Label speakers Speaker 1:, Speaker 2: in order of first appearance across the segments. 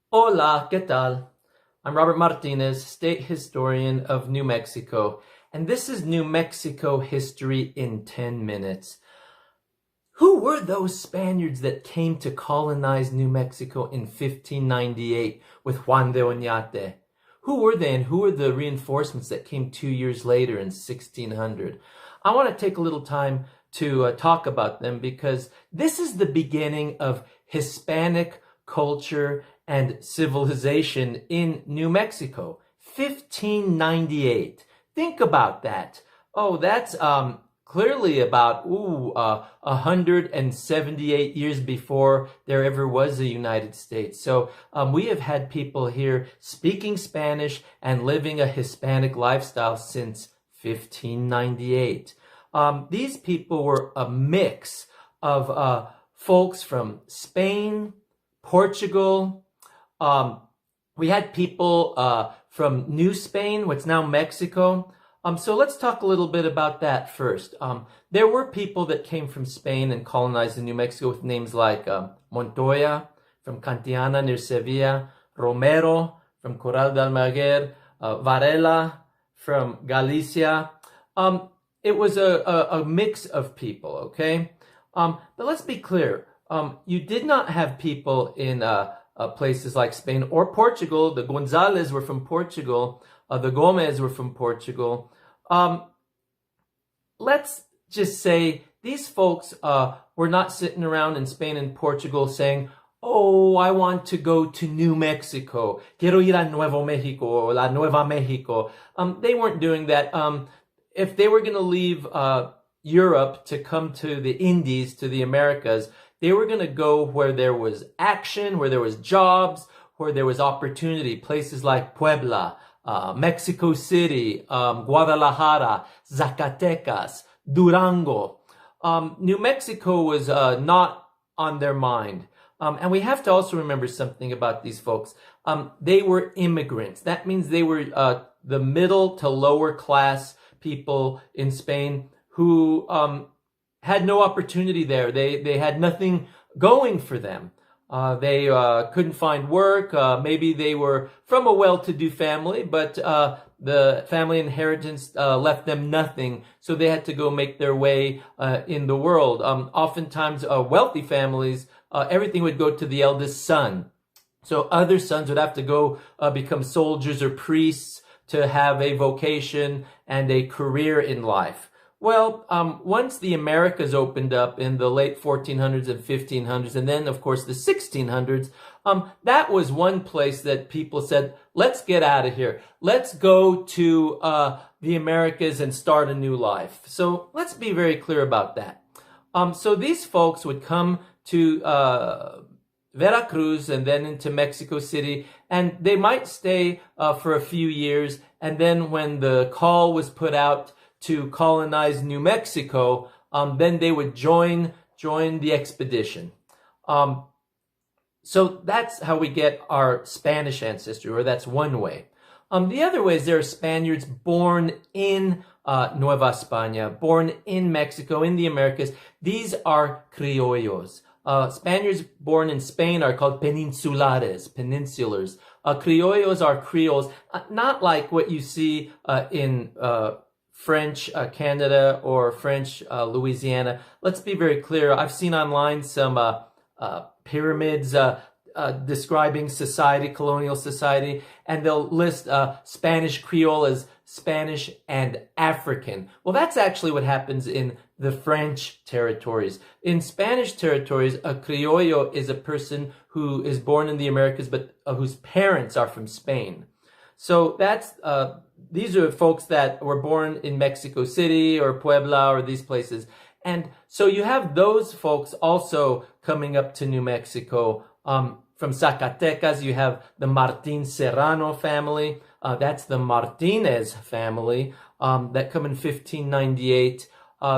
Speaker 1: Hola, ¿qué tal? I'm Robert Martinez, state historian of New Mexico, and this is New Mexico history in 10 minutes. Who were those Spaniards that came to colonize New Mexico in 1598 with Juan de Oñate? Who were they, and who were the reinforcements that came 2 years later in 1600? I want to take a little time to talk about them because this is the beginning of Hispanic culture and civilization in New Mexico. 1598. Think about that. Oh, that's clearly about 178 years before there ever was a United States. So we have had people here speaking Spanish and living a Hispanic lifestyle since 1598. These people were a mix of folks from Spain, Portugal. We had people from New Spain, what's now Mexico. So let's talk a little bit about that first. There were people that came from Spain and colonized in New Mexico with names like Montoya from Cantiana near Sevilla, Romero from Corral de Almaguer, Varela from Galicia. It was a mix of people, okay? But let's be clear. You did not have people in places like Spain or Portugal. The Gonzales were from Portugal. The Gomez were from Portugal. Let's just say these folks were not sitting around in Spain and Portugal saying, oh, I want to go to New Mexico. Quiero ir a Nuevo Mexico, la Nueva Mexico. They weren't doing that. If they were going to leave Europe to come to the Indies, to the Americas, they were going to go where there was action, where there was jobs, where there was opportunity. Places like Puebla, Mexico City, Guadalajara, Zacatecas, Durango. New Mexico was not on their mind. And we have to also remember something about these folks. They were immigrants. That means they were the middle to lower class people in Spain who had no opportunity there. They had nothing going for them. They couldn't find work. Maybe they were from a well-to-do family, but the family inheritance left them nothing, so they had to go make their way in the world. Oftentimes, wealthy families, everything would go to the eldest son. So other sons would have to go become soldiers or priests to have a vocation and a career in life. Well, once the Americas opened up in the late 1400s and 1500s, and then, of course, the 1600s, that was one place that people said, let's get out of here. Let's go to the Americas and start a new life. So let's be very clear about that. So these folks would come to Veracruz and then into Mexico City, and they might stay for a few years, and then when the call was put out to colonize New Mexico, then they would join the expedition. So that's how we get our Spanish ancestry, or that's one way. The other way is there are Spaniards born in Nueva España, born in Mexico, in the Americas. These are criollos. Spaniards born in Spain are called peninsulares, peninsulars. Criollos are Creoles, not like what you see in French Canada or French Louisiana. Let's be very clear. I've seen online some pyramids describing society, colonial society, and they'll list Spanish Creole as Spanish and African. Well, that's actually what happens in the French territories. In Spanish territories, a criollo is a person who is born in the Americas, but whose parents are from Spain. So that's these are folks that were born in Mexico City or Puebla or these places. And so you have those folks also coming up to New Mexico. From Zacatecas, you have the Martin Serrano family. That's the Martinez family that come in 1598.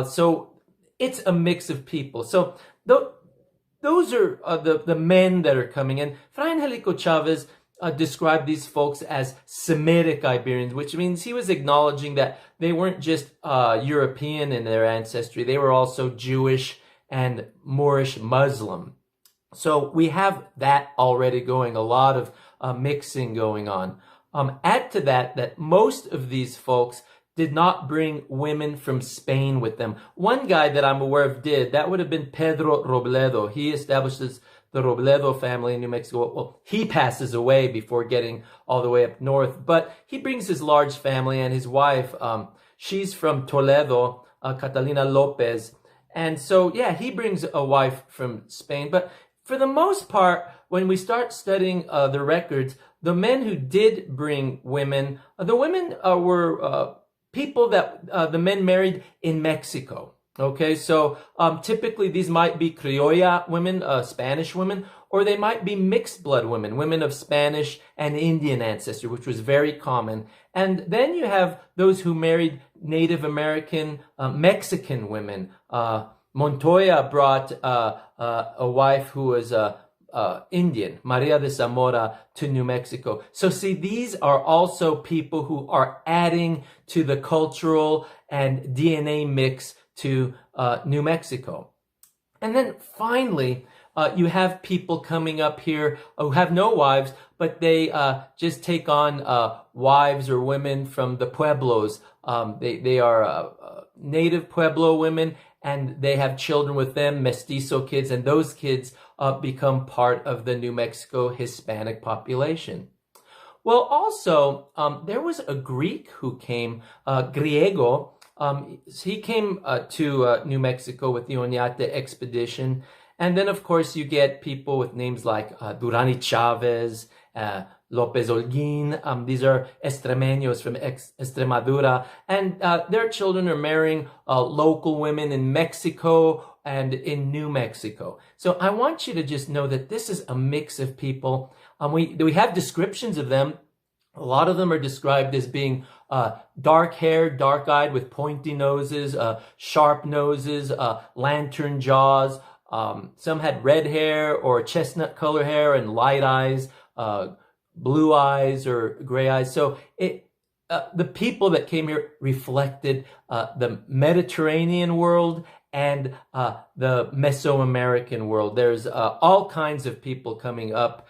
Speaker 1: So it's a mix of people. So those are the men that are coming in. Fray Angelico Chavez described these folks as Semitic Iberians, which means he was acknowledging that they weren't just European in their ancestry. They were also Jewish and Moorish Muslim. So we have that already going, a lot of mixing going on. Add to that that most of these folks did not bring women from Spain with them. One guy that I'm aware of did. That would have been Pedro Robledo. He establishes the Robledo family in New Mexico. Well, he passes away before getting all the way up north, but he brings his large family and his wife. She's from Toledo, Catalina Lopez. And so, yeah, he brings a wife from Spain. But for the most part, when we start studying the records, the men who did bring women, the women were people that the men married in Mexico. Okay, so typically these might be criolla women, Spanish women, or they might be mixed blood women, women of Spanish and Indian ancestry, which was very common. And then you have those who married Native American, Mexican women. Montoya brought a wife who was Indian, Maria de Zamora, to New Mexico. So see, these are also people who are adding to the cultural and DNA mix to New Mexico. And then finally, you have people coming up here who have no wives, but they just take on wives or women from the pueblos. They are native Pueblo women, and they have children with them, mestizo kids, and those kids become part of the New Mexico Hispanic population. Well, also, there was a Greek who came, Griego. He came to New Mexico with the Oñate expedition. And then, of course, you get people with names like Durani Chavez, Lopez Holguin. These are extremeños from Extremadura. And their children are marrying local women in Mexico and in New Mexico. So I want you to just know that this is a mix of people. We have descriptions of them. A lot of them are described as being dark-haired, dark-eyed with pointy noses, sharp noses, lantern jaws. Some had red hair or chestnut color hair and light eyes, blue eyes or gray eyes. So the people that came here reflected the Mediterranean world and the Mesoamerican world. There's all kinds of people coming up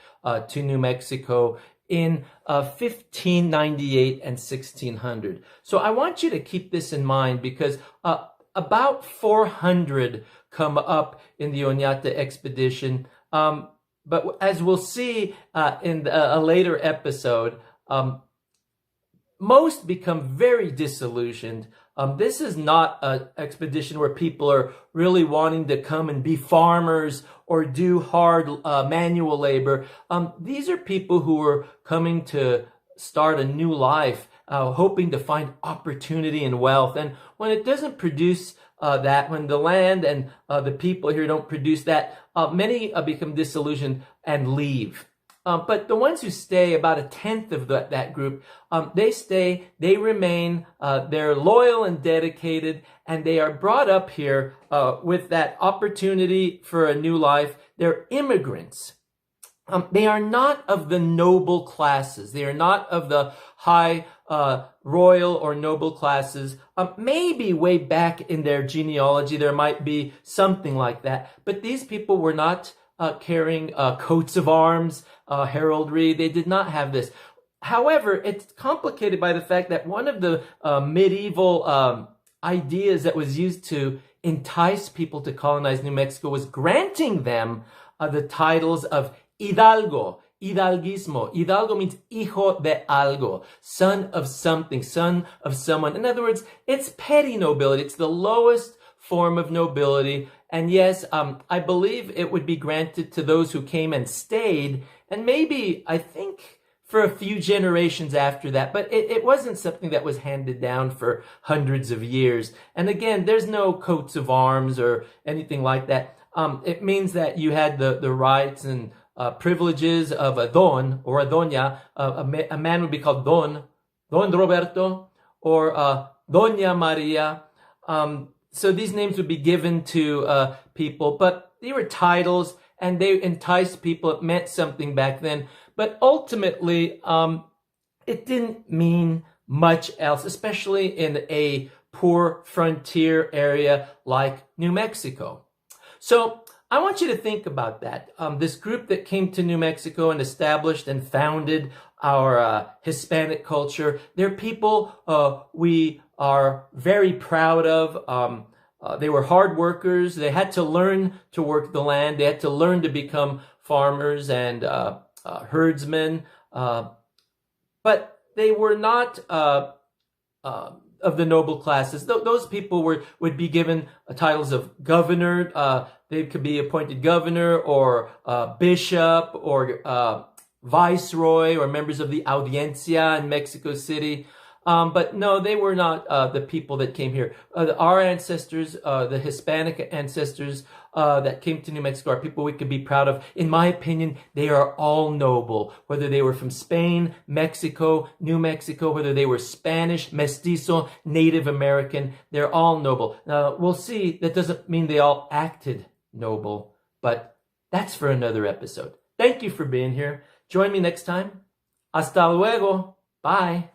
Speaker 1: to New Mexico in 1598 and 1600. So I want you to keep this in mind, because about 400 come up in the Oñate expedition. But as we'll see in a later episode, most become very disillusioned. This is not an expedition where people are really wanting to come and be farmers or do hard manual labor. These are people who are coming to start a new life, hoping to find opportunity and wealth. And when it doesn't produce that, when the land and the people here don't produce that, many become disillusioned and leave. But the ones who stay, about a tenth of that group, they stay, they remain, they're loyal and dedicated, and they are brought up here with that opportunity for a new life. They're immigrants. They are not of the noble classes. They are not of the high royal or noble classes. Maybe way back in their genealogy, there might be something like that. But these people were not carrying coats of arms, heraldry. They did not have this. However, it's complicated by the fact that one of the medieval ideas that was used to entice people to colonize New Mexico was granting them the titles of Hidalgo, Hidalguismo. Hidalgo means hijo de algo, son of something, son of someone. In other words, it's petty nobility. It's the lowest form of nobility. And yes, I believe it would be granted to those who came and stayed, and maybe, I think, for a few generations after that. But it wasn't something that was handed down for hundreds of years. And again, there's no coats of arms or anything like that. It means that you had the rights and privileges of a don or a doña. A man would be called Don Roberto, or Doña Maria. So these names would be given to people, but they were titles and they enticed people. It meant something back then. But ultimately, it didn't mean much else, especially in a poor frontier area like New Mexico. So I want you to think about that. This group that came to New Mexico and established and founded our Hispanic culture, they're people we are very proud of. They were hard workers. They had to learn to work the land. They had to learn to become farmers and herdsmen. But they were not of the noble classes. Those people would be given titles of governor. They could be appointed governor or bishop or viceroy or members of the audiencia in Mexico City. But no, they were not the people that came here. Our ancestors, the Hispanic ancestors that came to New Mexico, are people we could be proud of. In my opinion, they are all noble. Whether they were from Spain, Mexico, New Mexico, whether they were Spanish, Mestizo, Native American, they're all noble. Now, we'll see, that doesn't mean they all acted noble, but that's for another episode. Thank you for being here. Join me next time. Hasta luego. Bye.